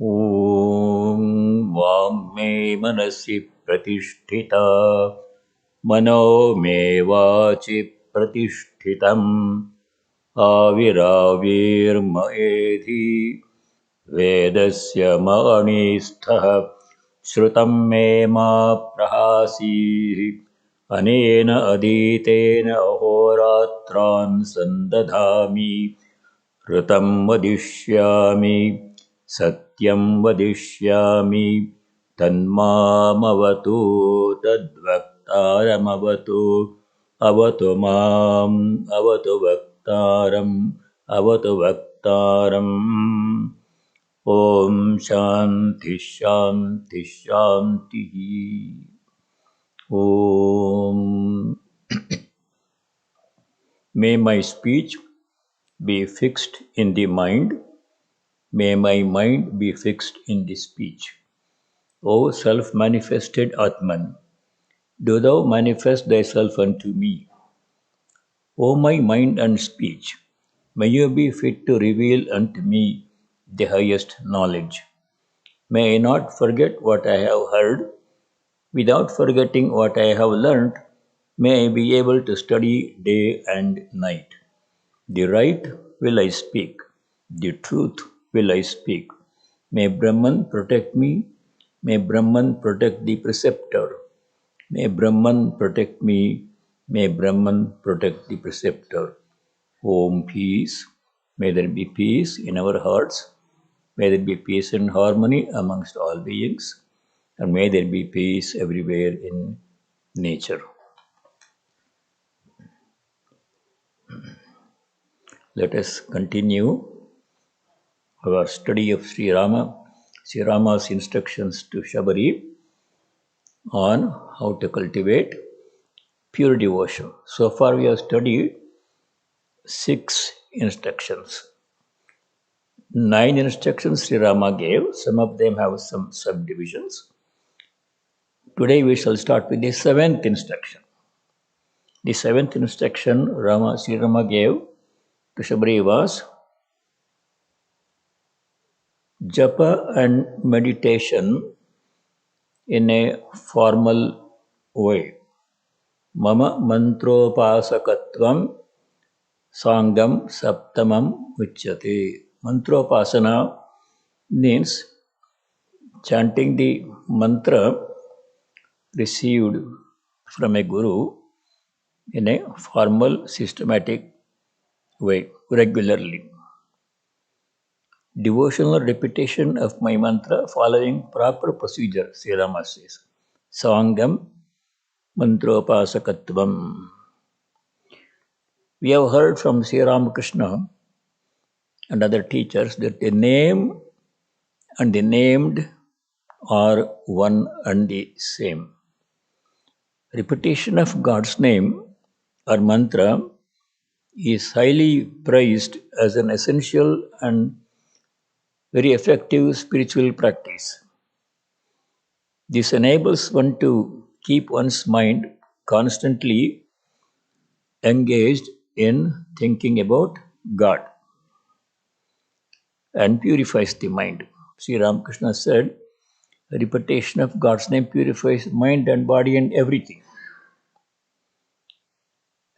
ॐ वाङ्मे मनसि प्रतिष्ठिता मनो मे वाचि प्रतिष्ठितम् आविराविर्मयेधि वेदस्य मणिस्थः श्रुतं मे मा प्रहासीः अनेन अधीतेन अहोरात्रान् सन्दधामि ऋतं वदिष्यामि सत्यं वदिष्यामि तन्मामवतु तद्वक्तारमवतु अवतु माम् अवतु वक्तारम् अवतु वक्तारम् ॐ शान्ति शान्ति शान्तिः ॐ May my speech be fixed in the mind. May my mind be fixed in the speech. O self-manifested Atman, do thou manifest thyself unto me. O my mind and speech, may you be fit to reveal unto me the highest knowledge. May I not forget what I have heard. Without forgetting what I have learnt, may I be able to study day and night. The right will I speak, the truth will I speak. May Brahman protect me, may Brahman protect the preceptor. May Brahman protect me, may Brahman protect the preceptor. Om peace, may there be peace in our hearts, may there be peace and harmony amongst all beings, and may there be peace everywhere in nature. Let us continue our study of Sri Rama's instructions to Shabari on how to cultivate pure devotion. So far we have studied 6 instructions. 9 instructions Sri Rama gave, some of them have some subdivisions. Today we shall start with the 7th instruction. The 7th instruction Sri Rama gave to Shabari was japa and meditation in a formal way. Mama mantropasakatvam sangam saptamam uchyate. Mantropasana means chanting the mantra received from a guru in a formal, systematic way, regularly. Devotional repetition of my mantra following proper procedure, Sri Rama says. Sangam mantropasakatvam. We have heard from Sri Ramakrishna and other teachers that the name and the named are one and the same. Repetition of God's name or mantra is highly prized as an essential and very effective spiritual practice. This enables one to keep one's mind constantly engaged in thinking about God and purifies the mind. Sri Ramakrishna said, repetition of God's name purifies mind and body and everything.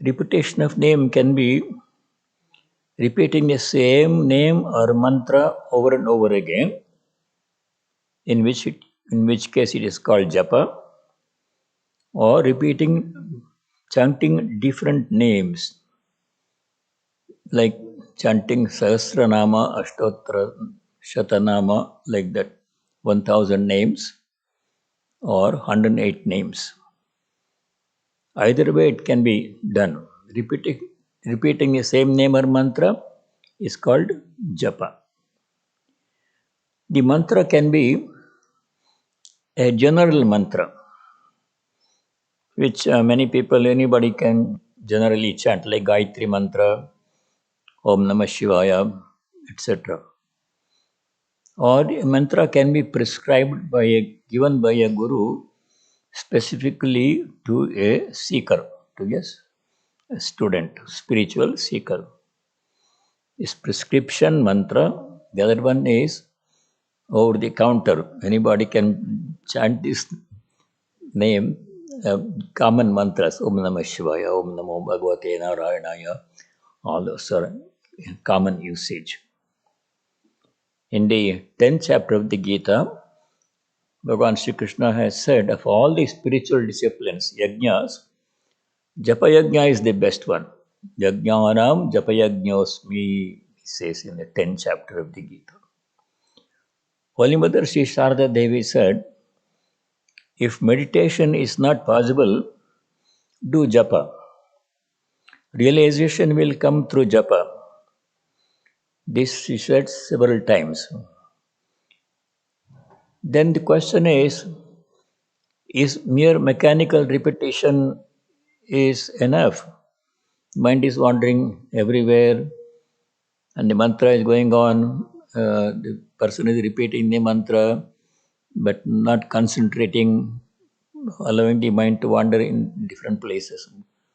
Repetition of name can be repeating the same name or mantra over and over again, in which case it is called japa, or chanting different names, like chanting Sahasranama, Ashtotra, Shatanama, like that, 1000 names or 108 names. Either way it can be done. Repeating the same name or mantra is called japa. The mantra can be a general mantra, which anybody can generally chant, like Gayatri mantra, Om Namah Shivaya, etc. Or a mantra can be prescribed given by a guru specifically to a seeker, to a student, spiritual seeker. This prescription mantra. The other one is over the counter. Anybody can chant this name, common mantras, Om Namah Shivaya, Om Namo Bhagavate Narayanaya, all those are in common usage. In the 10th chapter of the Gita, Bhagavan Sri Krishna has said of all the spiritual disciplines, yajnas, Japa yajna is the best one. Yajnanam Japa yajñosmi, he says in the 10th chapter of the Gita. Holy Mother Sri Sharda Devi said, if meditation is not possible, do japa. Realization will come through japa. This she said several times. Then the question is mere mechanical repetition is enough? Mind is wandering everywhere and the mantra is going on. The person is repeating the mantra but not concentrating, allowing the mind to wander in different places.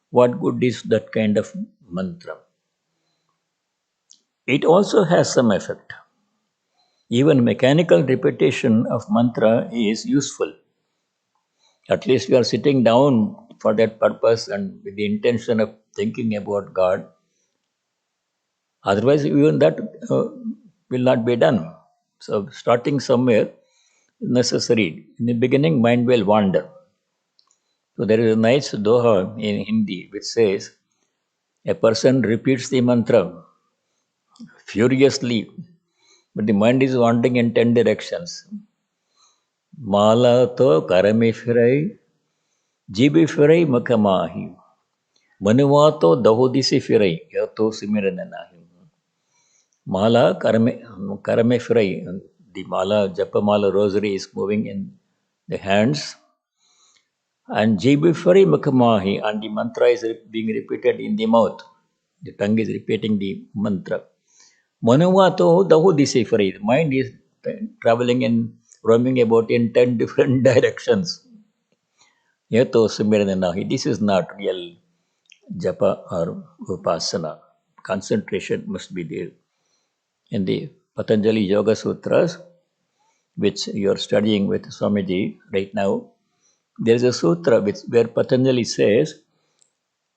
What good is that kind of mantra? It also has some effect. Even mechanical repetition of mantra is useful. At least we are sitting down for that purpose and with the intention of thinking about God. Otherwise, even that will not be done. So, starting somewhere is necessary. In the beginning, mind will wander. So, there is a nice doha in Hindi which says, a person repeats the mantra furiously, but the mind is wandering in 10 directions. Mala to karame firai, jibi firai makamahi. Manuvato dahodisi firai, yato simirananahi. Mala karame firai. The mala, japa mala rosary is moving in the hands. And jibi firai makamahi, and the mantra is being repeated in the mouth. The tongue is repeating the mantra. Manuvato dahodisi firai. The mind is traveling and roaming about in 10 different directions. Yato simirananahi. This is not real japa or upasana. Concentration must be there. In the Patanjali Yoga Sutras, which you are studying with Swamiji right now, there is a sutra where Patanjali says,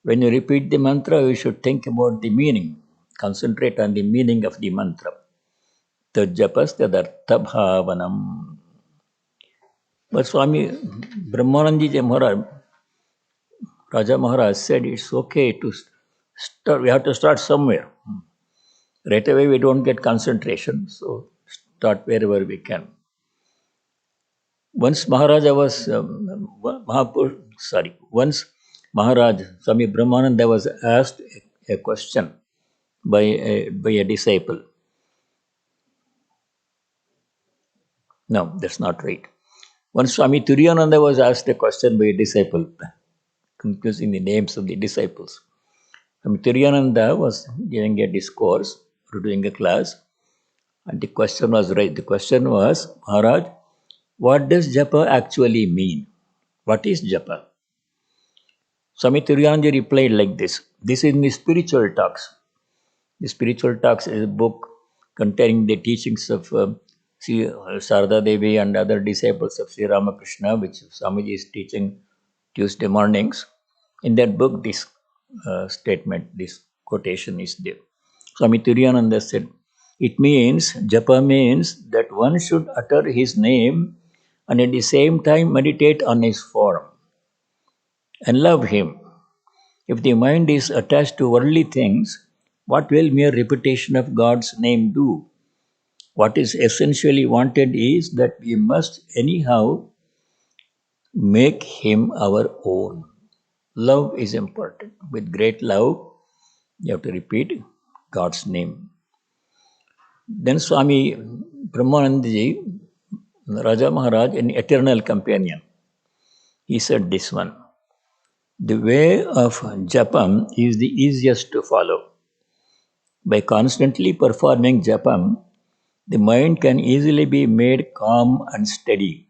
when you repeat the mantra, you should think about the meaning, concentrate on the meaning of the mantra. Tajapas tadartha bhavanam. But Swami Brahmanandji Maharaj, Raja Maharaj said it's okay to start, we have to start somewhere. Right away we don't get concentration, so start wherever we can. Once Maharaja was once Maharaj Swami Brahmananda was asked a question by a disciple. No, that's not right. Once Swami Turiyananda was asked a question by a disciple, confusing the names of the disciples. Swami Turiyananda was giving a discourse or doing a class, and the question was right. The question was, Maharaj, what does japa actually mean? What is japa? Swami Turiyananda replied like this. This is in the spiritual talks. The spiritual talks is a book containing the teachings of Sri Sarada Devi and other disciples of Sri Ramakrishna, which Swamiji is teaching Tuesday mornings. In that book, this statement, this quotation is there. Swami Turiyananda said, it means, japa means that one should utter his name and at the same time meditate on his form and love him. If the mind is attached to worldly things, what will mere repetition of God's name do? What is essentially wanted is that we must anyhow make him our own. Love is important. With great love, you have to repeat God's name. Then Swami Brahmanandaji, Raja Maharaj, an eternal companion, he said this one. The way of japam is the easiest to follow. By constantly performing japam, the mind can easily be made calm and steady,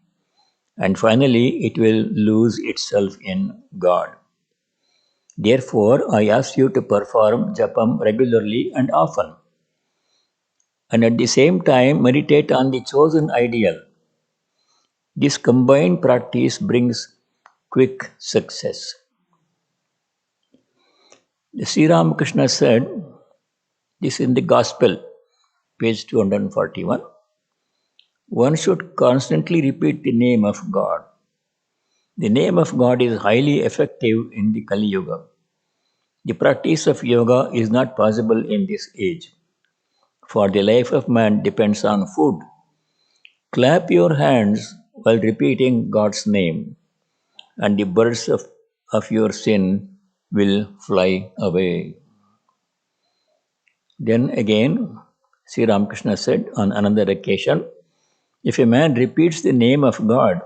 and finally it will lose itself in God. Therefore, I ask you to perform japam regularly and often. and at the same time meditate on the chosen ideal. This combined practice brings quick success. Sri Ramakrishna said, this in the Gospel, page 241, one should constantly repeat the name of God. The name of God is highly effective in the Kali Yuga. The practice of yoga is not possible in this age, for the life of man depends on food. Clap your hands while repeating God's name, and the birds of your sin will fly away. Then again, Sri Ramakrishna said on another occasion, if a man repeats the name of God,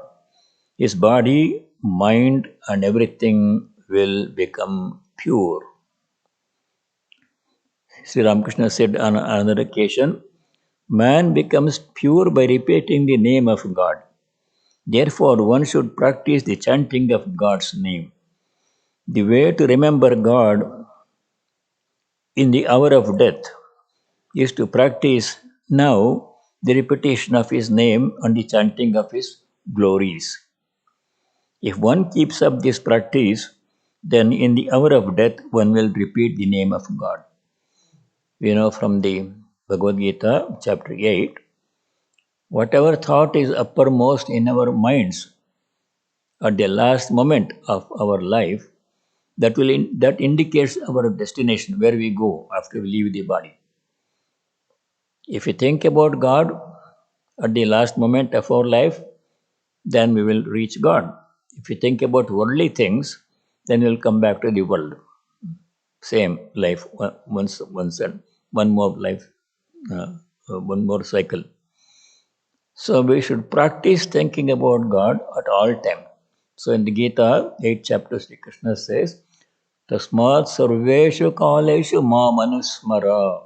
his body, mind, and everything will become pure. Sri Ramakrishna said on another occasion, man becomes pure by repeating the name of God. Therefore, one should practice the chanting of God's name. The way to remember God in the hour of death is to practice now the repetition of His name and the chanting of His glories. If one keeps up this practice, then in the hour of death one will repeat the name of God. We know from the Bhagavad Gita, chapter 8, whatever thought is uppermost in our minds at the last moment of our life, that indicates our destination, where we go after we leave the body. If we think about God at the last moment of our life, then we will reach God. If we think about worldly things, then we will come back to the world. Same life, once and one more life, one more cycle. So we should practice thinking about God at all time. So in the Gita, 8th chapter, Sri Krishna says, Tasmat sarveshu kaleshu ma manusmara.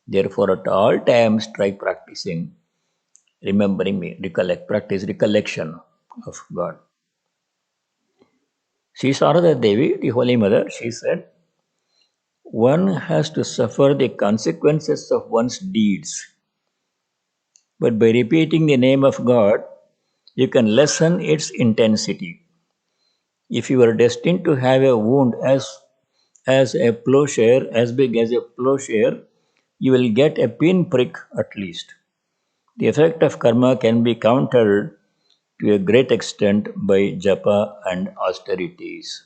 Therefore, at all times, try practicing, remembering me, practice recollection of God. Sri Sarada Devi, the Holy Mother, she said, one has to suffer the consequences of one's deeds. But by repeating the name of God, you can lessen its intensity. If you are destined to have a wound as a plowshare, as big as a plowshare, you will get a pinprick at least. The effect of karma can be countered to a great extent by japa and austerities.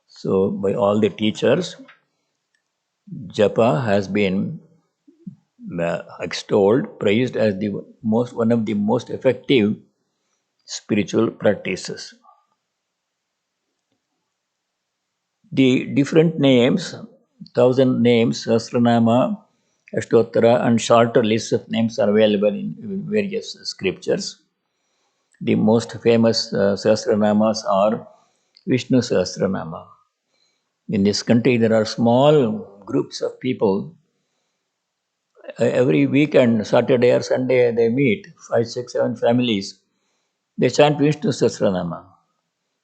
So, by all the teachers, japa has been extolled, praised as one of the most effective spiritual practices. The different names, 1,000 names, Sahasranama, Ashtottara, and shorter lists of names are available in various scriptures. The most famous Sahasranamas are Vishnu Sahasranama. In this country, there are small groups of people. Every weekend, Saturday or Sunday, they meet, 5, 6, 7 families. They chant Vishnu Sahasranama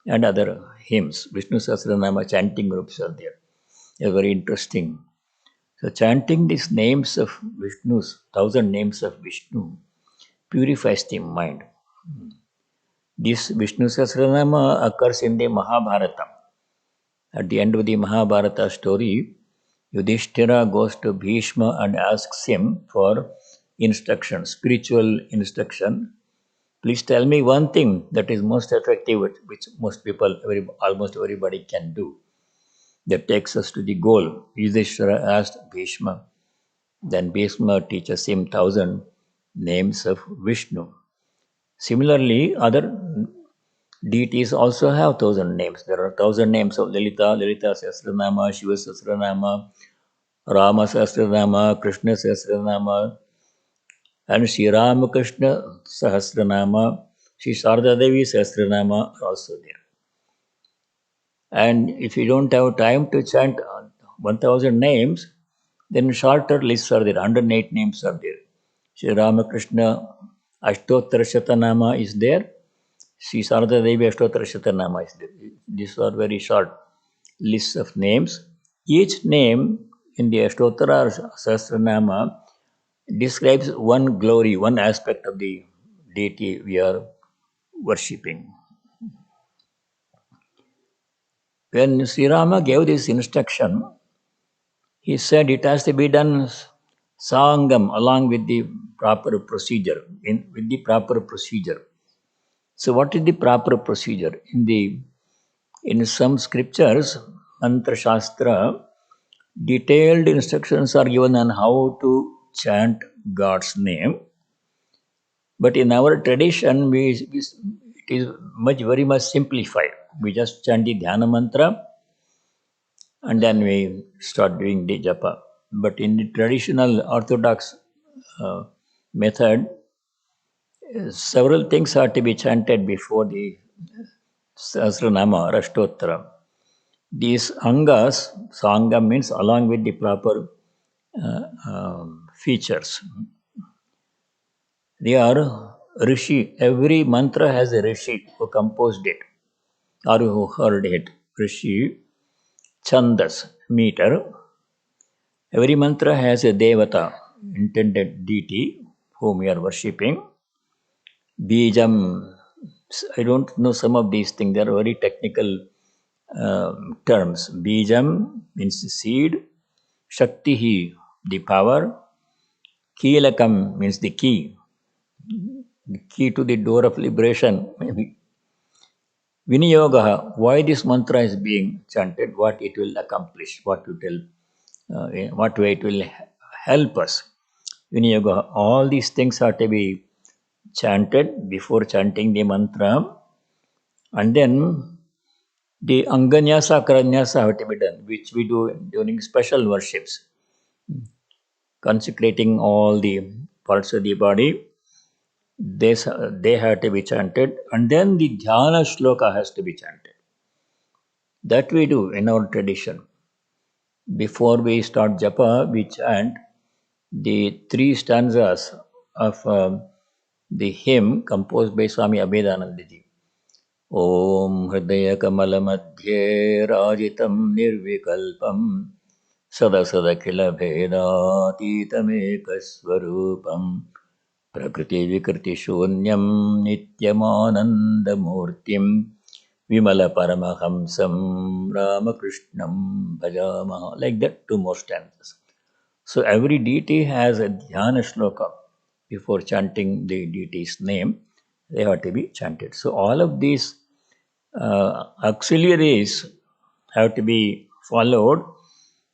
and other hymns. Vishnu Sahasranama chanting groups are there. They're very interesting. So chanting these names of Vishnu's, 1,000 names of Vishnu, purifies the mind. This Vishnu Sahasranama occurs in the Mahabharata. At the end of the Mahabharata story, Yudhishthira goes to Bhishma and asks him for instruction, spiritual instruction. Please tell me one thing that is most effective, which most people, almost everybody can do, that takes us to the goal. Yudhishthira asked Bhishma. Then Bhishma teaches him 1,000 names of Vishnu. Similarly, other deities also have 1,000 names. There are 1,000 names of Lalita, Lalita Sahasranama, Shiva Sahasranama, Rama Sahasranama, Krishna Sahasranama, and Sri Ramakrishna Sahasranama, Sri Sarada Devi Sahasranama are also there. And if you don't have time to chant 1,000 names, then shorter lists are there, 108 names are there. Sri Ramakrishna Ashtottara Shatanama is there. Sri Sarada Devi Ashtottara Shatanama is there. These are very short lists of names. Each name in the Ashtottara Sahasranama describes one glory, one aspect of the deity we are worshipping. When Sri Rama gave this instruction, he said it has to be done sangam along with the proper procedure. With the proper procedure. So, what is the proper procedure? In some scriptures, mantra shastra, detailed instructions are given on how to chant God's name. But in our tradition, it is very much simplified. We just chant the dhyana mantra and then we start doing the japa. But in the traditional orthodox uh, method, several things are to be chanted before the Sahasranama, Rashtottara. These angas, sangam means along with the proper features. They are rishi. Every mantra has a rishi who composed it or who heard it. Rishi, chandas, meter. Every mantra has a devata, intended deity, whom we are worshipping. Bijam, I don't know some of these things, they are very technical terms. Bijam means seed, Shaktihi, the power, Keelakam means the key to the door of liberation, maybe. Viniyogaha, why this mantra is being chanted, what it will accomplish, what way it will help us. Viniyogaha, all these things are to be chanted before chanting the mantra, and then the Anganyasa, Karanyasa have to be done, which we do during special worships, consecrating all the parts of the body. They have to be chanted, and then the dhyana shloka has to be chanted. That we do in our tradition. Before we start japa, we chant the three stanzas of the hymn composed by Swami Abhedanandaji. Om हृदयकमलमध्ये राजितं निर्विकल्पं सदसदखिलभेदातीतमेकस्वरूपं प्रकृतिविकृतिशून्यं नित्यमानन्दमूर्तिं विमलपरमहंसं रामकृष्णं भजामः. Like that, two more stanzas. So every deity has a dhyana shloka before chanting the deity's name. They have to be chanted. So all of these auxiliaries have to be followed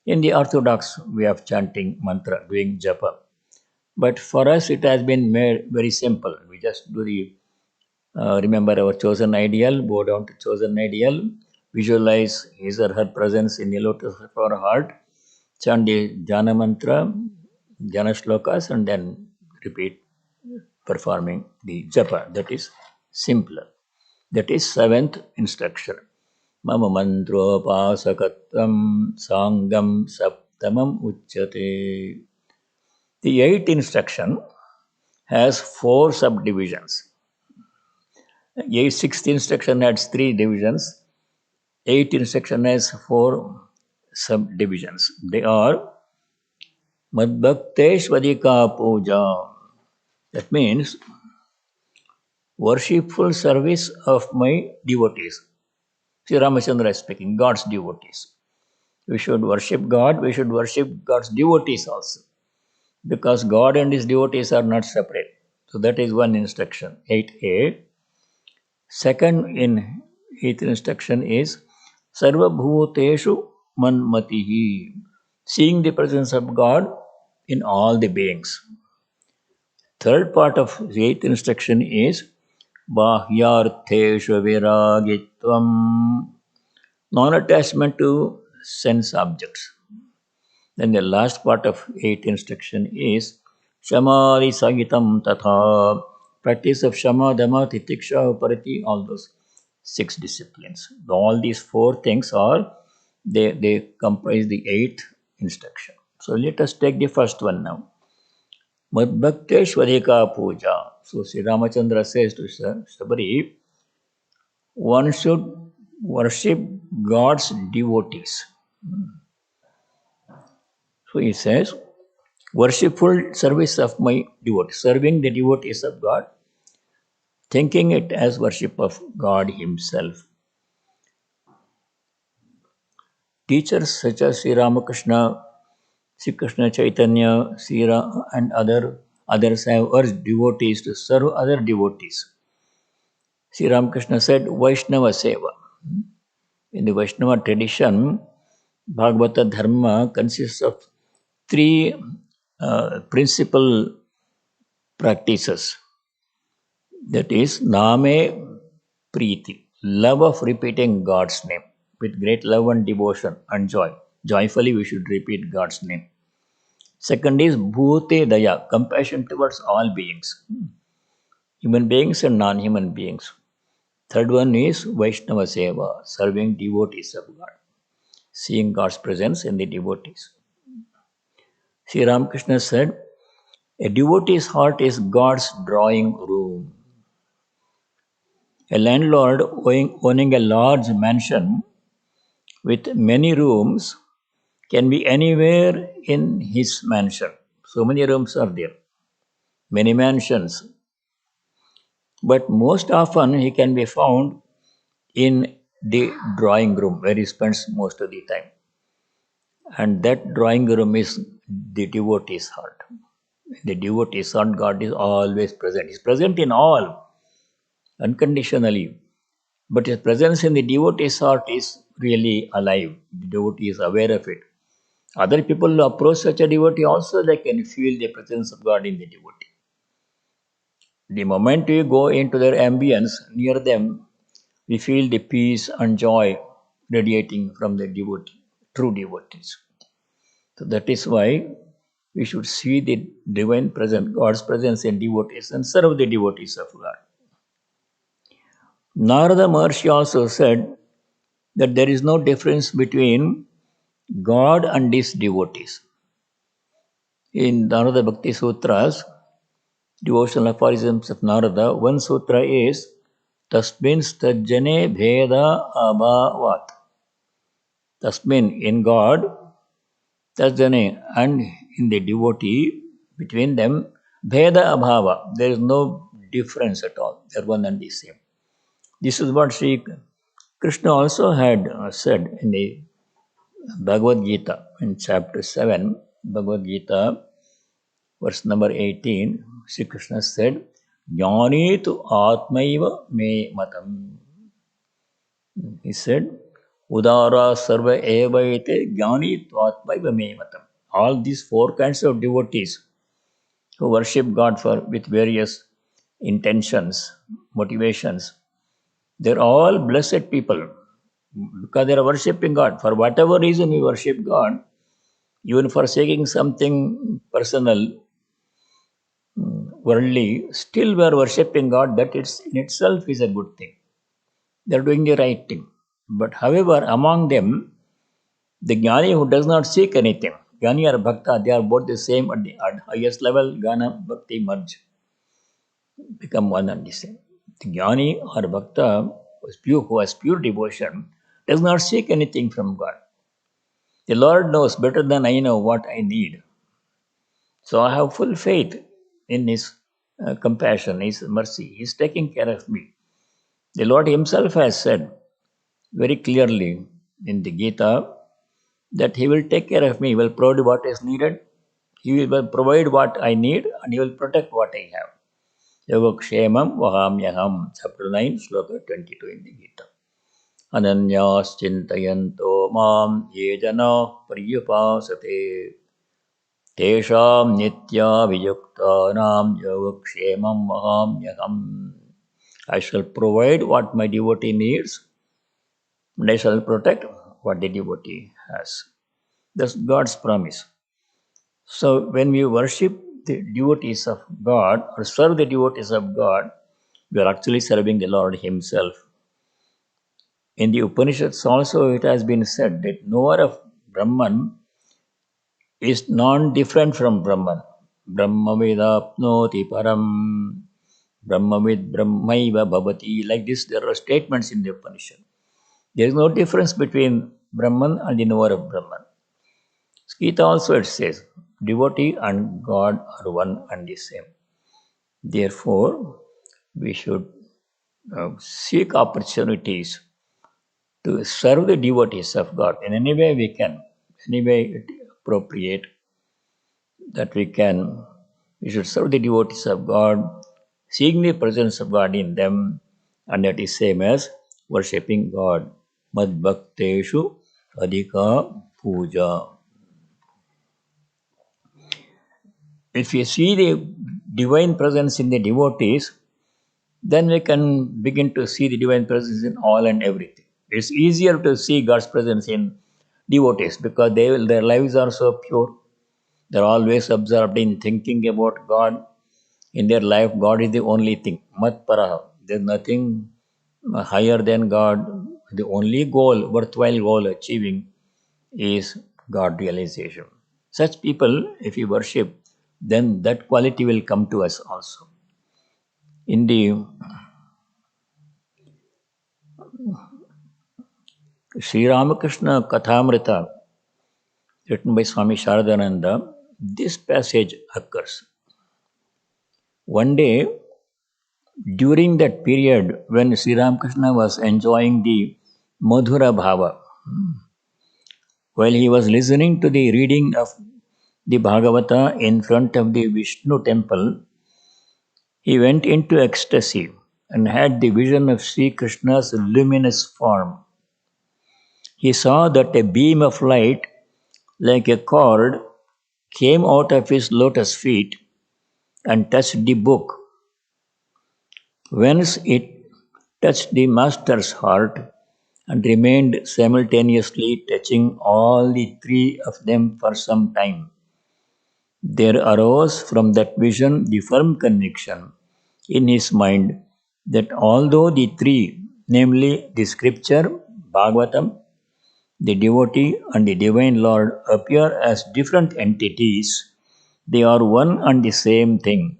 in the orthodox way of chanting mantra, doing japa. But for us, it has been made very simple. We just do the remember our chosen ideal, bow down to chosen ideal, visualize his or her presence in the lotus of our heart, chant the jhana mantra, jhana shlokas, and then repeat performing the japa. That is simpler. That is seventh instruction. Mama mantropasakatvam sangam saptamam uchyate. The eighth instruction has four subdivisions. Sixth instruction has three divisions. Eighth instruction has four subdivisions. They are Madbhakteshwadika Puja. That means worshipful service of my devotees. Sri Ramachandra is speaking, God's devotees. We should worship God, we should worship God's devotees also. Because God and His devotees are not separate. So that is one instruction, 8a. Second in eighth instruction is Sarva Bhuteshu Manmatihi. Seeing the presence of God in all the beings. Third part of the eighth instruction is Bahyartheshu Viragitvam. Non-attachment to sense objects. Then the last part of eighth instruction is Shamari Sagitam Tatha. Practice of Shama, Dhamma, Titiksha, Uparati, all those six disciplines. All these four things they comprise the eighth instruction. So let us take the first one now. Madbhakteshwarika Puja. So Sri Ramachandra says to Shabari, one should worship God's devotees. So he says, worshipful service of my devotee, serving the devotees of God, thinking it as worship of God Himself. Teachers such as Sri Ramakrishna, Sri Krishna Chaitanya, and others have urged devotees to serve other devotees. Sri Ramakrishna said, Vaishnava Seva. In the Vaishnava tradition, Bhagavata Dharma consists of three principal practices. That is, Name Preeti, love of repeating God's name with great love and devotion and joy. Joyfully we should repeat God's name. Second is Bhute Daya, compassion towards all beings, human beings and non-human beings. Third one is Vaishnava Seva, serving devotees of God, seeing God's presence in the devotees. Sri Ramakrishna said, a devotee's heart is God's drawing room. A landlord owning a large mansion with many rooms can be anywhere in his mansion. So many rooms are there, many mansions. But most often he can be found in the drawing room where he spends most of the time. And that drawing room is the devotee's heart. The devotee's heart, God is always present. He's present in all, unconditionally. But his presence in the devotee's heart is really alive. The devotee is aware of it. Other people who approach such a devotee also, they can feel the presence of God in the devotee. The moment we go into their ambience near them, we feel the peace and joy radiating from the devotee, true devotees. So that is why we should see the divine presence, God's presence in devotees and serve the devotees of God. Narada Maharshi also said that there is no difference between God and His devotees. In Narada Bhakti Sutras, devotional aphorisms of Narada, one sutra is Tasmin Stajjane Bheda Abhavat. Tasmin, in God, Tasjane, and in the devotee, between them, Bheda Abhava. There is no difference at all. They are one and the same. This is what Sri Krishna also had said in the Bhagavad Gita, in chapter 7, Bhagavad Gita, verse number 18, Sri Krishna said, Jnani tu atmaiva me matam. He said, Udara sarva evaite jnani tu atmaiva me matam. All these four kinds of devotees who worship God with various intentions, motivations, they're all blessed people because they are worshipping God. For whatever reason we worship God, even for seeking something personal, worldly, still we are worshipping God. That in itself is a good thing. They are doing the right thing. But however, among them, the Jnani who does not seek anything, Jnani or Bhakta, they are both the same at the highest level. Jnana, Bhakti merge, become one and the same. The Jnani or Bhakta who has pure devotion does not seek anything from God. The Lord knows better than I know what I need. So I have full faith in His compassion, His mercy. He is taking care of me. The Lord Himself has said very clearly in the Gita that He will take care of me. He will provide what is needed. He will provide what I need and He will protect what I have. Yavakshemam vahamyaham, chapter 9, sloka 22 in the Gita. Ananyas chintayanto mam ye jana priyupasate Tesham nitya vijuktanam yavakshemam vahamyaham. I shall provide what my devotee needs and I shall protect what the devotee has. That's God's promise. So when we worship the devotees of God or serve the devotees of God, we are actually serving the Lord Himself. In the Upanishads also it has been said that knower of Brahman is non-different from Brahman. Brahmavidapnoti param, Brahmavid brahmaiva bhavati. Like this, there are statements in the Upanishad. There is no difference between Brahman and the knower of Brahman. Gita also it says, devotee and God are one and the same. Therefore, we should seek opportunities to serve the devotees of God in any way we can, any way it appropriate that we can. We should serve the devotees of God, seeing the presence of God in them, and that is same as worshipping God. Mad bhakteshu adhika puja. If we see the divine presence in the devotees, then we can begin to see the divine presence in all and everything. It's easier to see God's presence in devotees because their lives are so pure. They're always absorbed in thinking about God. In their life, God is the only thing. Mat paraha. There's nothing higher than God. The only goal, worthwhile goal achieving is God realization. Such people, if we worship, then that quality will come to us also. In the Sri Ramakrishna Kathamrita, written by Swami Swahananda, this passage occurs. One day, during that period when Sri Ramakrishna was enjoying the Madhura Bhava, while he was listening to the reading of the Bhagavata in front of the Vishnu temple, he went into ecstasy and had the vision of Sri Krishna's luminous form. He saw that a beam of light, like a cord, came out of his lotus feet and touched the book, whence it touched the master's heart and remained simultaneously touching all the three of them for some time. There arose from that vision the firm conviction in his mind that although the three, namely the scripture, Bhagavatam, the devotee, and the divine Lord, appear as different entities, they are one and the same thing.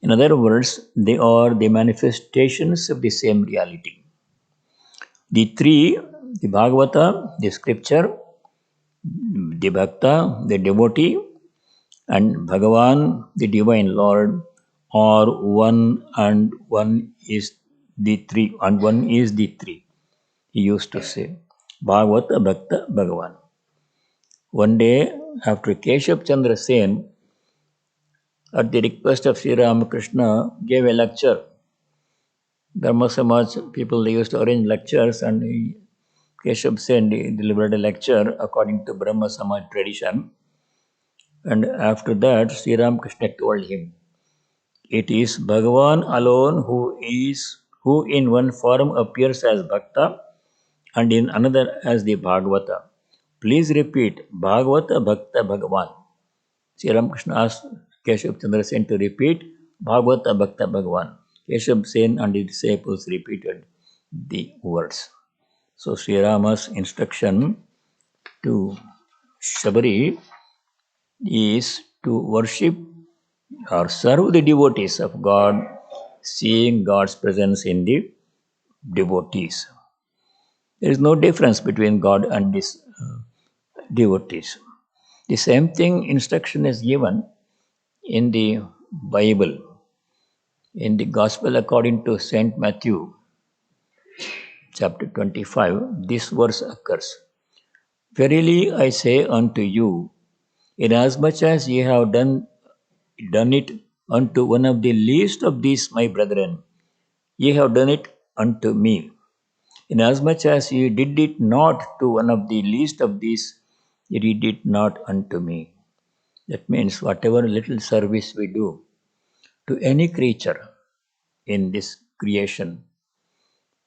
In other words, they are the manifestations of the same reality. The three, the Bhagavata, the scripture, the Bhakta, the devotee, and Bhagavan, the divine Lord, are one and one is the three, and one is the three. He used to say, Bhagavata, Bhakta, Bhagavan. One day, after Keshav Chandra Sen, at the request of Sri Ramakrishna, gave a lecture. Dharma Samaj people they used to arrange lectures, and Keshav Sen delivered a lecture according to Brahma Samaj tradition. And after that, Sri Ramakrishna told him, it is Bhagavan alone who in one form appears as Bhakta and in another as the Bhagavata. Please repeat Bhagavata Bhakta Bhagavan. Sri Ramakrishna asked Keshav Chandra Sen to repeat Bhagavata Bhakta Bhagavan. Keshav Sen and his disciples repeated the words. So Sri Rama's instruction to Shabari is to worship or serve the devotees of God, seeing God's presence in the devotees. There is no difference between God and his devotees. The same thing instruction is given in the Bible. In the Gospel according to Saint Matthew, chapter 25, this verse occurs. Verily I say unto you, inasmuch as ye have done it unto one of the least of these my brethren, ye have done it unto me. Inasmuch as ye did it not to one of the least of these, ye did it not unto me. That means whatever little service we do to any creature in this creation,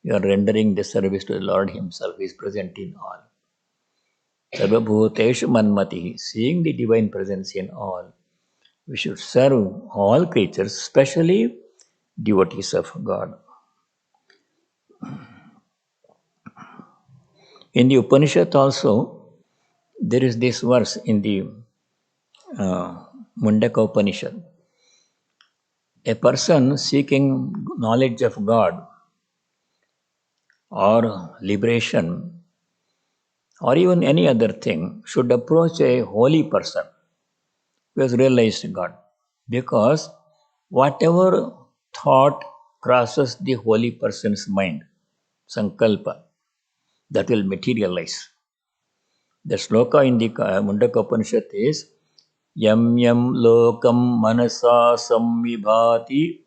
we are rendering the service to the Lord Himself. He is present in all. Sarvabhuteshu manmatihi, seeing the divine presence in all, we should serve all creatures, especially devotees of God. In the Upanishad also, there is this verse in the Mundaka Upanishad. A person seeking knowledge of God or liberation or even any other thing should approach a holy person who has realized God. Because whatever thought crosses the holy person's mind, sankalpa, that will materialize. The sloka in the Mundaka Upanishad is Yam Yam Lokam Manasa Samvibhati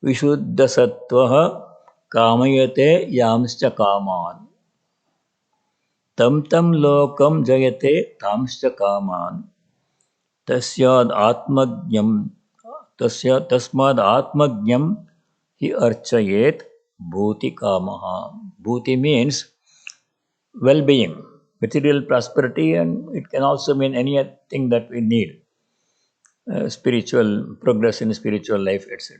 Vishuddha Sattvaha Kamayate Yamscha Kaman Tam Tam Lokam Jayate Tamscha Kaman Tasyad Atmajnam Tasmad Atmajnam Hi Archayet Bhuti Kamaha. Bhuti means well-being, material prosperity, and it can also mean anything that we need, spiritual progress in spiritual life, etc.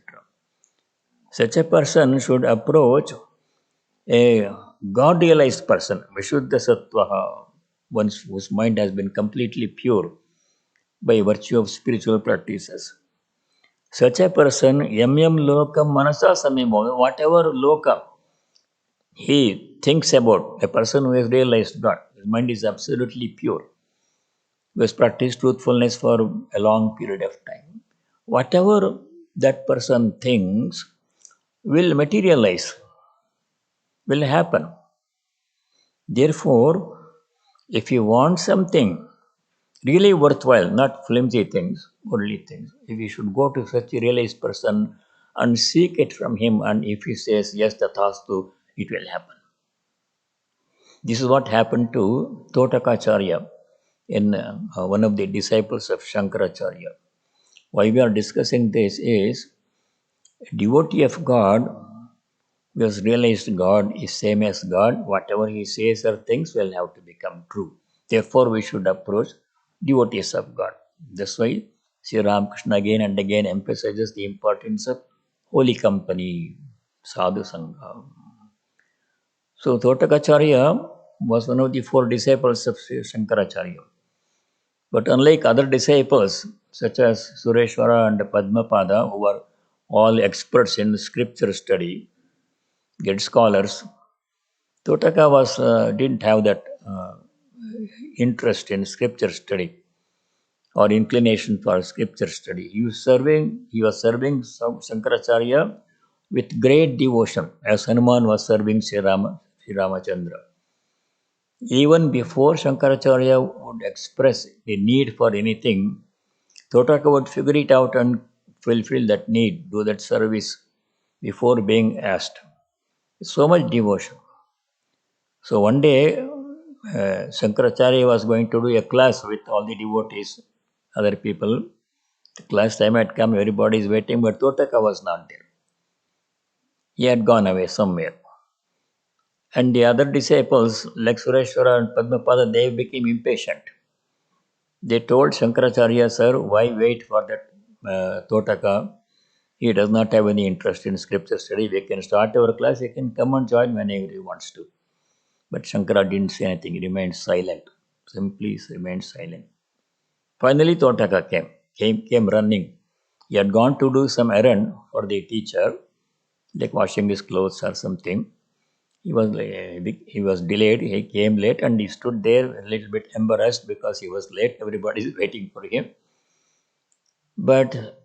Such a person should approach a God-realized person, Vishuddha Sattvaha, one whose mind has been completely pure by virtue of spiritual practices. Such a person, Yam Yam Lokam Manasa Samimo, whatever lokam he thinks about, a person who has realized God, his mind is absolutely pure, who has practiced truthfulness for a long period of time. Whatever that person thinks will materialize, will happen. Therefore, if you want something really worthwhile, not flimsy things, worldly things, if you should go to such a realized person and seek it from him, and if he says yes, tathastu, it will happen. This is what happened to Totakacharya in one of the disciples of Shankaracharya. Why we are discussing this is a devotee of God who has realized God is same as God. Whatever he says or thinks will have to become true. Therefore, we should approach devotees of God. That's why Sri Ramakrishna again and again emphasizes the importance of holy company, sadhu sangha. So, Totakacharya was one of the four disciples of Sri Shankaracharya. But unlike other disciples, such as Sureshwara and Padmapada, who were all experts in scripture study, great scholars, Totaka didn't have that interest in scripture study or inclination for scripture study. He was serving Shankaracharya with great devotion, as Hanuman was serving Sri Ramachandra. Even before Shankaracharya would express the need for anything, Totaka would figure it out and fulfill that need, do that service before being asked. So much devotion. So one day, Shankaracharya was going to do a class with all the devotees, other people. The class time had come, everybody is waiting, but Totaka was not there. He had gone away somewhere. And the other disciples, like Sureshwara and Padmapada, they became impatient. They told Shankaracharya, sir, why wait for that Totaka? He does not have any interest in scripture study. We can start our class, he can come and join whenever he wants to. But Shankara didn't say anything, he remained silent. Simply remained silent. Finally, Totaka came running. He had gone to do some errand for the teacher, like washing his clothes or something. He was delayed. He came late and he stood there a little bit embarrassed because he was late. Everybody is waiting for him. But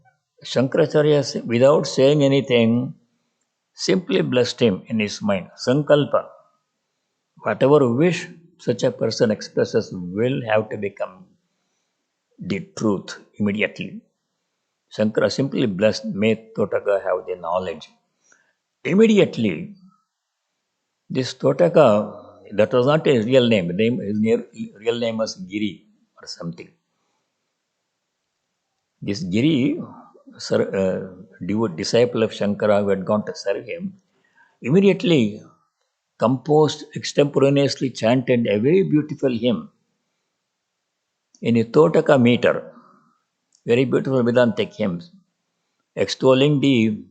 Shankaracharya, without saying anything, simply blessed him in his mind. Sankalpa, whatever wish such a person expresses will have to become the truth immediately. Shankara simply blessed, may Totaka have the knowledge. Immediately, this Totaka, that was not his real name. His real name was Giri or something. This Giri, disciple of Shankara who had gone to serve him, immediately composed, extemporaneously chanted a very beautiful hymn in a Totaka meter, very beautiful Vedantic hymns, extolling the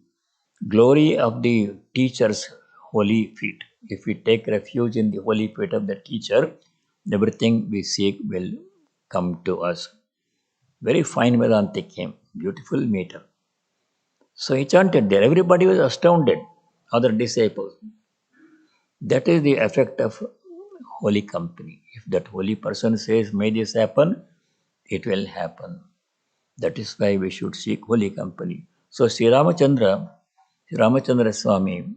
glory of the teacher's holy feet. If we take refuge in the holy feet of the teacher, everything we seek will come to us. Very fine Vedantic hymn, beautiful meter. So he chanted there. Everybody was astounded, other disciples. That is the effect of holy company. If that holy person says, may this happen, it will happen. That is why we should seek holy company. So Sri Ramachandra Swami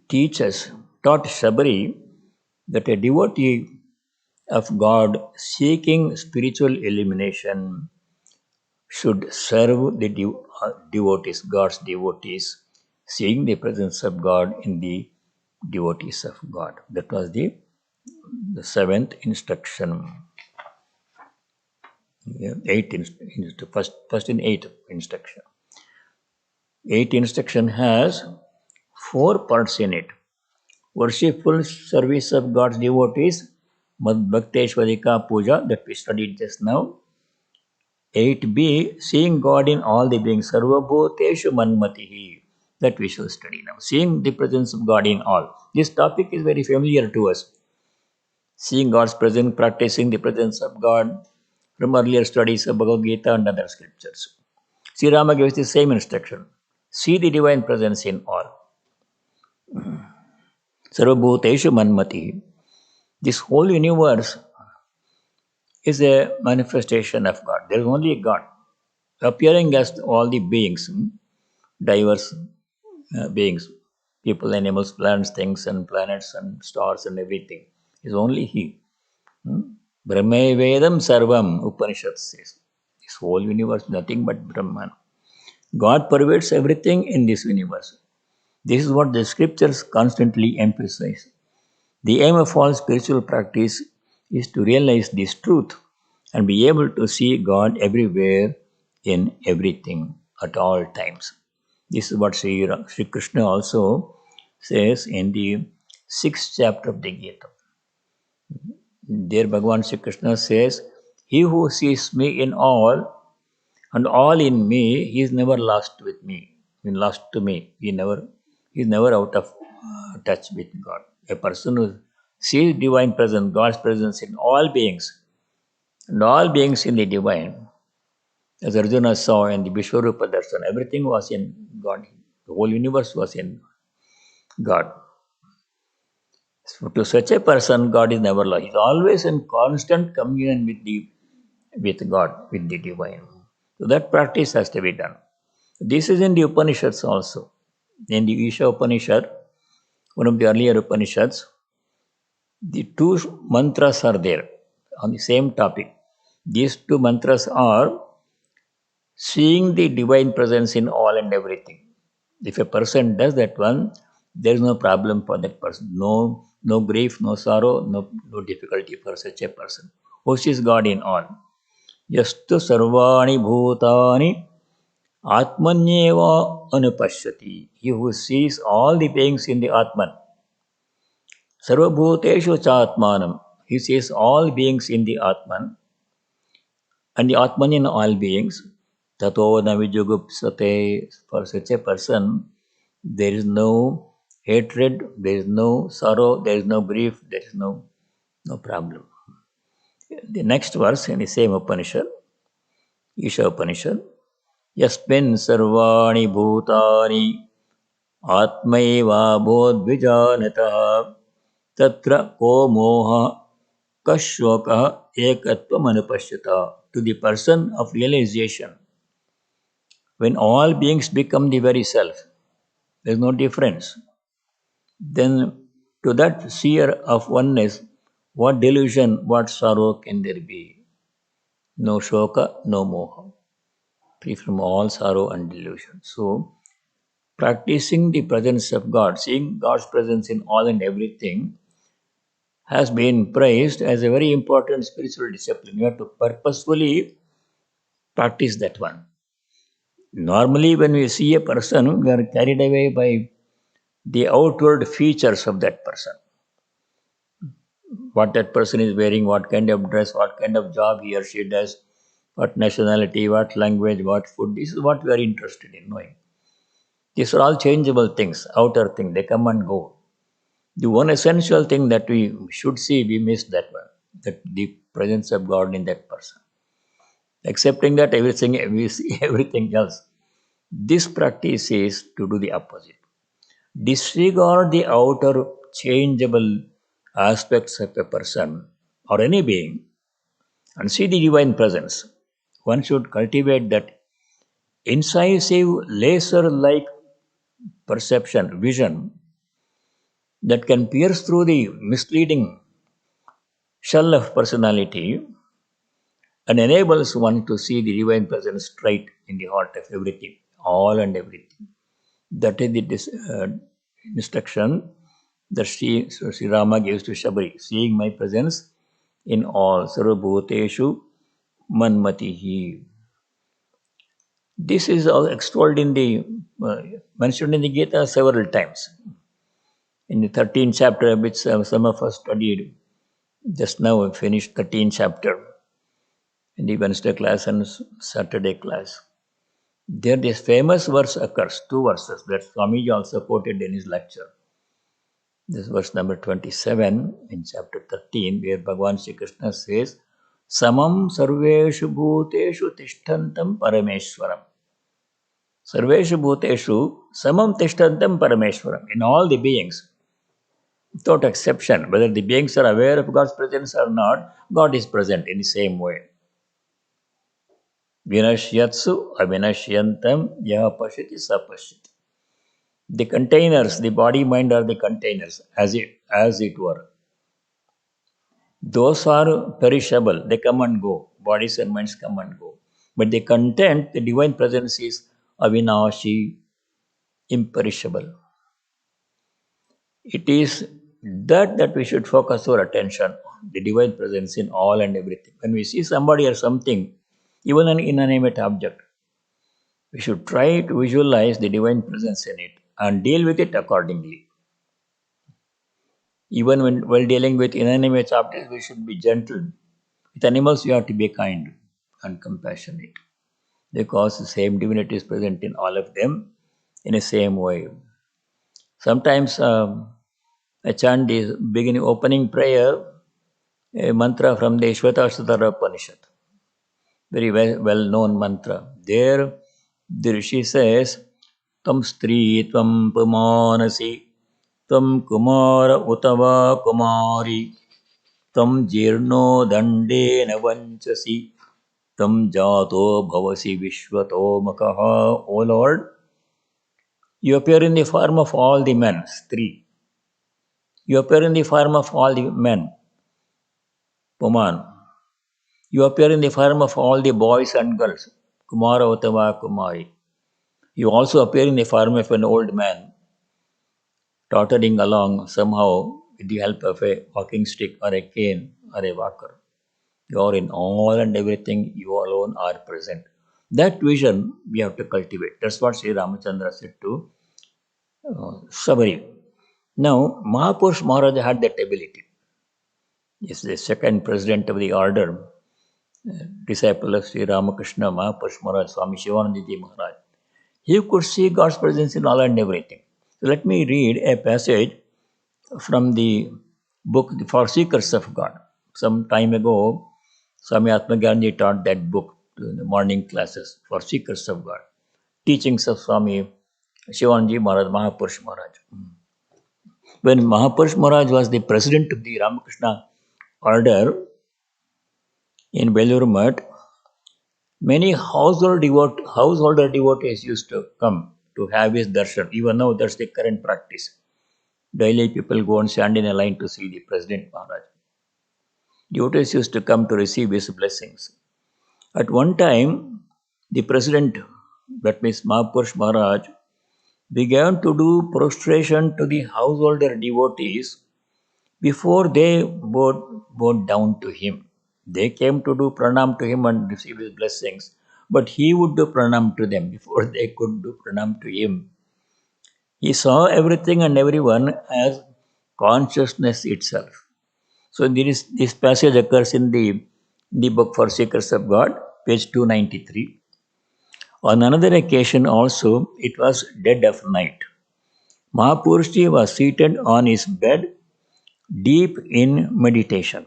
taught Shabari that a devotee of God seeking spiritual illumination should serve the devotees, God's devotees, seeing the presence of God in the devotees of God. That was the seventh instruction. Yeah, first in eighth instruction. Eighth instruction has four parts in it. Worshipful service of God's devotees, Mad Bhakteshwarika Puja, that we studied just now. 8b, seeing God in all the beings, Sarvabhuteshu Manmatihi, that we shall study now. Seeing the presence of God in all. This topic is very familiar to us. Seeing God's presence, practicing the presence of God from earlier studies of Bhagavad Gita and other scriptures. Sri Rama gives the same instruction. See the divine presence in all. Sarvabhuteshu Manmatihi. This whole universe is a manifestation of God. There is only a God appearing as all the beings, diverse beings, people, animals, plants, things, and planets, and stars, and everything. Is only He. Brahme Vedam Sarvam, Upanishad says. This whole universe, nothing but Brahman. God pervades everything in this universe. This is what the scriptures constantly emphasize. The aim of all spiritual practice is to realize this truth and be able to see God everywhere in everything at all times. This is what Sri Krishna also says in the sixth chapter of the Gita. There Bhagavan Sri Krishna says, He who sees me in all and all in me, he is never lost with me. Lost to me. He is never out of touch with God. A person who sees divine presence, God's presence in all beings, and all beings in the divine, as Arjuna saw in the Vishwarupa Darshan, everything was in God. The whole universe was in God. So to such a person, God is never lost. He is always in constant communion with God, with the divine. So that practice has to be done. This is in the Upanishads also. In the Isha Upanishad, one of the earlier Upanishads, the two mantras are there on the same topic. These two mantras are seeing the divine presence in all and everything. If a person does that one, there is no problem for that person. No grief, no sorrow, no difficulty for such a person. Who sees God in all? Yastu sarvani bhutani atmanyeva anupashyati. He who sees all the beings in the Atman. Sarvabhuteshu chatmanam. He sees all beings in the Atman and the Atman in all beings. Tato navijugupsate. For such a person, there is no hatred, there is no sorrow, there is no grief, there is no problem. The next verse in the same Upanishad, Isha Upanishad, Yasmin sarvani bhutani atmaiva bodhvijanatah tatra ko moha kashvaka ekatvam anupashyata. To the person of realization, when all beings become the very self, there is no difference. Then to that seer of oneness, what delusion, what sorrow can there be? No shoka, no moha. Free from all sorrow and delusion. So, practicing the presence of God, seeing God's presence in all and everything, has been praised as a very important spiritual discipline. You have to purposefully practice that one. Normally, when we see a person, we are carried away by the outward features of that person. What that person is wearing, what kind of dress, what kind of job he or she does, what nationality, what language, what food. This is what we are interested in knowing. These are all changeable things, outer things, they come and go. The one essential thing that we should see, we miss that one, that the presence of God in that person. Accepting that everything we see, everything else. This practice is to do the opposite. Disregard the outer changeable aspects of a person or any being and see the divine presence. one should cultivate that incisive, laser like perception, vision that can pierce through the misleading shell of personality and enables one to see the divine presence straight in the heart of everything, all and everything. That is the instruction that Sri Rama gives to Shabari, seeing my presence in all, sarvabhuteshu manmatihi. This is all extolled in the, mentioned in the Gita several times. In the 13th chapter, which some of us studied just now, we finished 13th chapter in the Wednesday class and Saturday class. There, this famous verse occurs, two verses that Swamiji also quoted in his lecture. This verse number 27 in chapter 13, where Bhagavan Sri Krishna says, Samam sarveshu bhuteshu tishtantam parameshwaram. Sarveshu bhuteshu samam tishtantam parameshwaram. In all the beings, without exception, whether the beings are aware of God's presence or not, God is present in the same way. Vinashyatsu avinashyantam yaha pashiti sapashiti. The containers, the body, mind are the containers, as it were. Those are perishable, they come and go. Bodies and minds come and go. But the content, the divine presence is avinashi, imperishable. It is that we should focus our attention, the divine presence in all and everything. When we see somebody or something, even an inanimate object, we should try to visualize the divine presence in it and deal with it accordingly. Even while dealing with inanimate objects, we should be gentle. With animals, you have to be kind and compassionate because the same divinity is present in all of them in the same way. Sometimes a chant is beginning opening prayer, a mantra from the Ishvatashvatara Upanishad, very well known mantra. There, the Rishi says, Tam Stri Tvam Pumanasi Tvam Kumara Utava Kumari Tam Jirno Dande Navanchasi Tam Jato Bhavasi Vishwato Makaha. O Lord, you appear in the form of all the men, Stri. You appear in the form of all the men, Puman. You appear in the form of all the boys and girls, Kumara Uttava Kumari. You also appear in the form of an old man, tottering along somehow with the help of a walking stick or a cane or a walker. You are in all and everything, you alone are present. That vision we have to cultivate. That's what Sri Ramachandra said to Shabari. Now, Mahapurush Maharaj had that ability. He is the second president of the order, disciple of Sri Ramakrishna, Mahapurush Maharaj, Swami Swahananda Maharaj. He could see God's presence in all and everything. So let me read a passage from the book For Seekers of God. Some time ago, Swami Atmagyanji taught that book to the morning classes for Seekers of God. Teachings of Swami Shivanji Maharaj, Mahapurush Maharaj. When Mahapurush Maharaj was the president of the Ramakrishna Order in Belur Math, many householder devotees used to come to have his darshan. Even now, that's the current practice. Daily people go and stand in a line to see the President Maharaj. Devotees used to come to receive his blessings. At one time, the President, that means Mahapurush Maharaj, began to do prostration to the householder devotees before they bowed down to him. They came to do pranam to him and receive his blessings, but he would do pranam to them before they could do pranam to him. He saw everything and everyone as consciousness itself. So this passage occurs in the book For Seekers of God, page 293. On another occasion also, it was dead of night. Mahapurushji was seated on his bed, deep in meditation.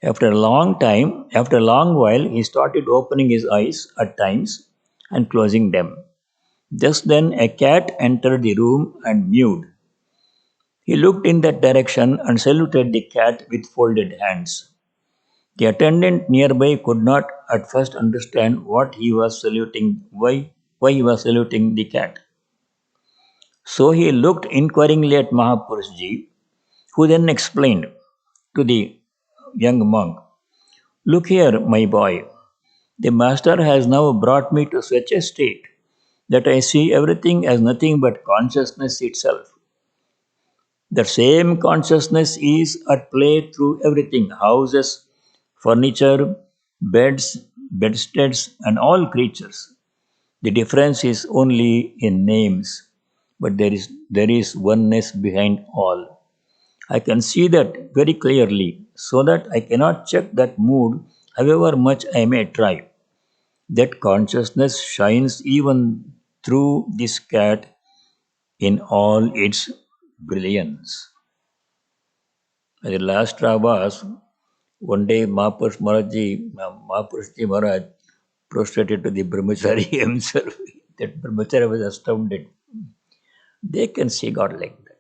After a long while, he started opening his eyes at times and closing them. Just then, a cat entered the room and mewed. He looked in that direction and saluted the cat with folded hands. The attendant nearby could not at first understand what he was saluting, why he was saluting the cat. So he looked inquiringly at Mahapurushji, who then explained to the young monk, "Look here, my boy, the master has now brought me to such a state that I see everything as nothing but consciousness itself. The same consciousness is at play through everything: houses, furniture, beds, bedsteads, and all creatures. The difference is only in names, but there is oneness behind all. I can see that very clearly, so that I cannot check that mood however much I may try. That consciousness shines even through this cat in all its brilliance." And the last straw was one day Mahapurushji Maharaj prostrated to the Brahmachari himself. That Brahmachari was astounded. They can see God like that.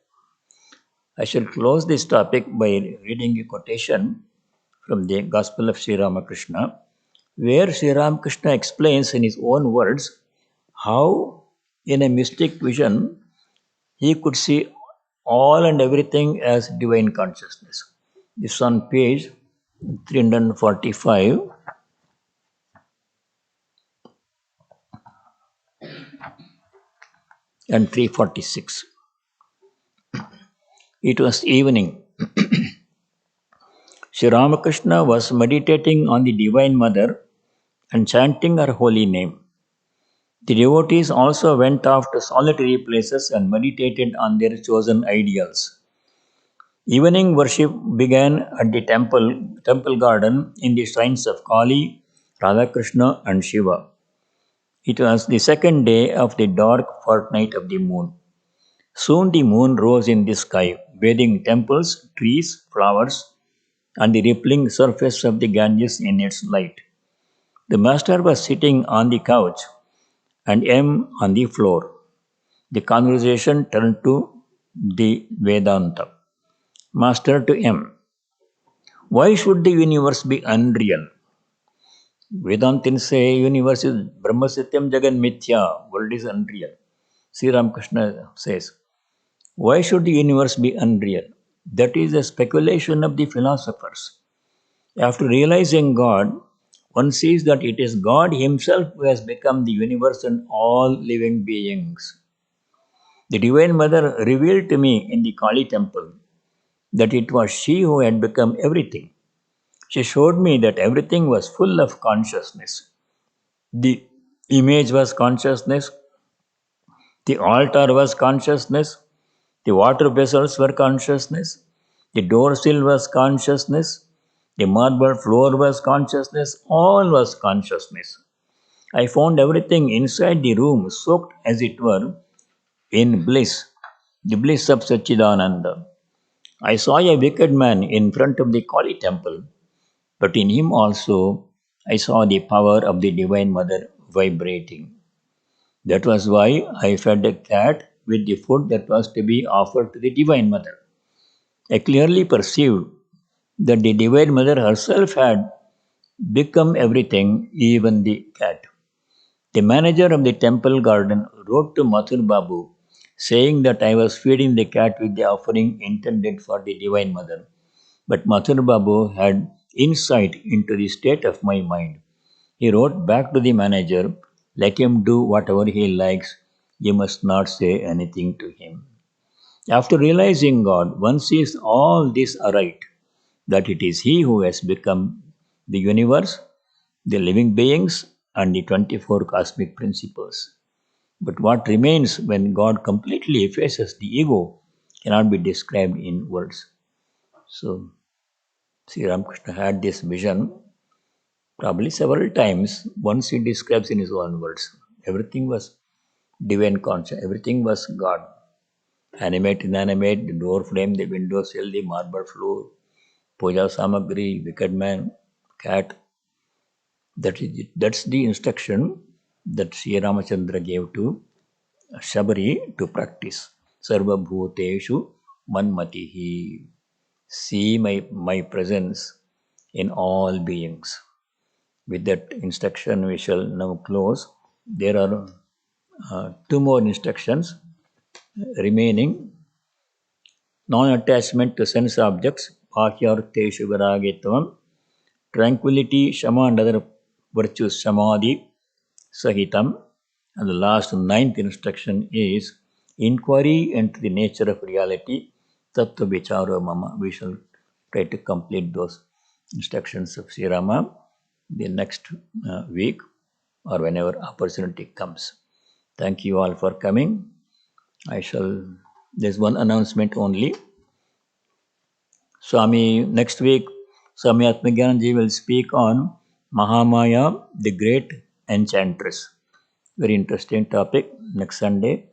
I shall close this topic by reading a quotation from the Gospel of Sri Ramakrishna, where Sri Ramakrishna explains in his own words how, in a mystic vision, he could see all and everything as divine consciousness. This is on page 345 and 346. It was evening. Sri Ramakrishna was meditating on the Divine Mother and chanting her holy name. The devotees also went off to solitary places and meditated on their chosen ideals. Evening worship began at the temple garden in the shrines of Kali, Radhakrishna, and Shiva. It was the second day of the dark fortnight of the moon. Soon the moon rose in the sky, bathing temples, trees, flowers, and the rippling surface of the Ganges in its light. The master was sitting on the couch and M on the floor. The conversation turned to the Vedanta. Master to M: "Why should the universe be unreal?" Vedantins say universe is Brahma Satyam Jagan Mithya, world is unreal. Sri Ramakrishna says, "Why should the universe be unreal?" That is a speculation of the philosophers. After realizing God, one sees that it is God Himself who has become the universe and all living beings. The Divine Mother revealed to me in the Kali temple that it was she who had become everything. She showed me that everything was full of consciousness. The image was consciousness, the altar was consciousness, the water vessels were consciousness, the door sill was consciousness, the marble floor was consciousness, all was consciousness. I found everything inside the room soaked, as it were, in bliss, the bliss of Satchidananda. I saw a wicked man in front of the Kali temple, but in him also I saw the power of the Divine Mother vibrating. That was why I fed a cat with the food that was to be offered to the Divine Mother. I clearly perceived that the Divine Mother herself had become everything, even the cat. The manager of the temple garden wrote to Mathur Babu saying that I was feeding the cat with the offering intended for the Divine Mother. But Mathur Babu had insight into the state of my mind. He wrote back to the manager, "Let him do whatever he likes, you must not say anything to him." After realizing God, one sees all this aright, that it is He who has become the universe, the living beings, and the 24 cosmic principles. But what remains when God completely effaces the ego cannot be described in words. So, Sri Ramakrishna had this vision probably several times. Once he describes in his own words. Everything was divine conscious, everything was God. Animate, inanimate, the door frame, the window sill, the marble floor, puja samagri, wicked man, cat. That is it. That's the instruction that Sri Ramachandra gave to Shabari to practice. Sarva bhuteshu manmatihi. See my presence in all beings. With that instruction, we shall now close. There are two more instructions remaining. Non-attachment to sense objects, bhakyarteshu viragitvam, tranquility, shama and other virtues, samadhi, sahitam. And the last ninth instruction is inquiry into the nature of reality, tattva vicharo mama. We shall try to complete those instructions of Sri Rama the next week or whenever opportunity comes. Thank you all for coming. There's one announcement only. Next week, Swami Atmagyanji will speak on Mahamaya, the great enchantress. Very interesting topic. Next Sunday,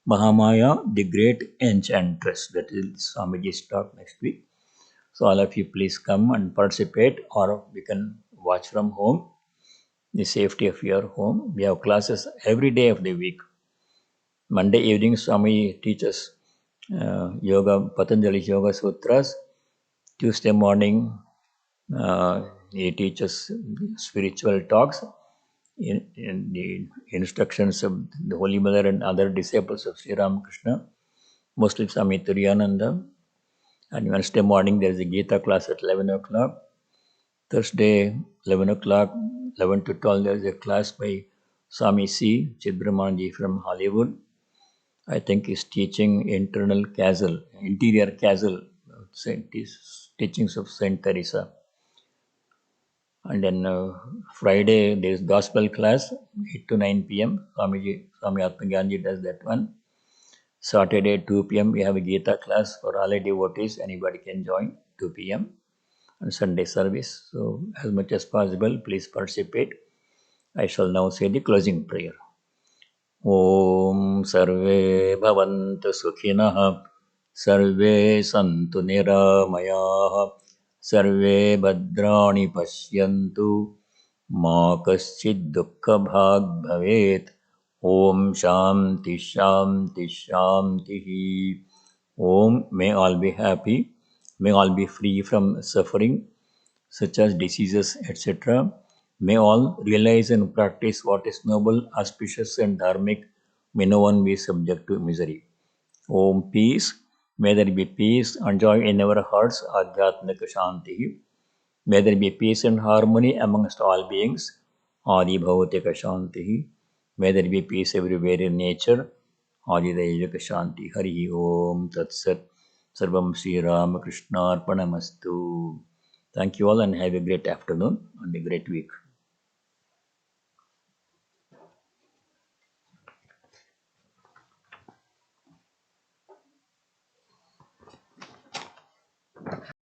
Mahamaya, the great enchantress. That is Swamiji's talk next week. So all of you please come and participate, or you can watch from home, the safety of your home. We have classes every day of the week. Monday evening, Swami teaches Yoga, Patanjali's Yoga Sutras. Tuesday morning, he teaches spiritual talks in the instructions of the Holy Mother and other disciples of Sri Ramakrishna, mostly Swami Turiyananda. And Wednesday morning, there is a Gita class at 11 o'clock. Thursday, 11 o'clock, 11 to 12, there is a class by Swami C. Chidbramanji from Hollywood. I think he's teaching interior castle, teachings of Saint Teresa. And then Friday, there is gospel class, 8 to 9 p.m. Swami Atmagyanji does that one. Saturday, 2 p.m., we have a Gita class for all devotees. Anybody can join, 2 p.m. And Sunday service. So, as much as possible, please participate. I shall now say the closing prayer. Om Sarve Bhavantu Sukhinah Sarve Santu Niramayah Sarve Bhadrani Pashyantu Ma Kaschid Dukkha Bhag Bhavet Om Shanti Shanti Shanti. Om, may all be happy, may all be free from suffering such as diseases, etc. May all realize and practice what is noble, auspicious, and dharmic. May no one be subject to misery. Om peace. May there be peace and joy in our hearts. Adhyatmika Shanti. May there be peace and harmony amongst all beings. Adi Bhautika Shanti. May there be peace everywhere in nature. Adi Daivika Shanti. Hari Om Tat Sat. Sarvam Sri Ramakrishna Arpanamastu. Thank you all and have a great afternoon and a great week.